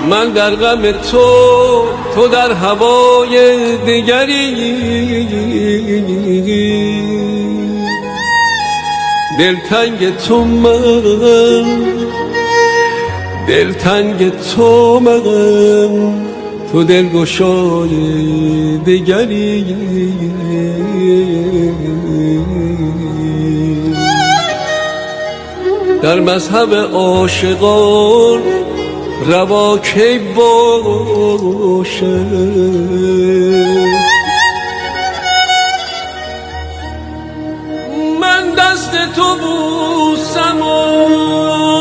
من در غم تو در هوای دیگری، دلتنگ تو من، دلتنگ تو من، تو دلگشای دیگری. در مذهب عاشقان روا کی باشه، من دست تو بوسم و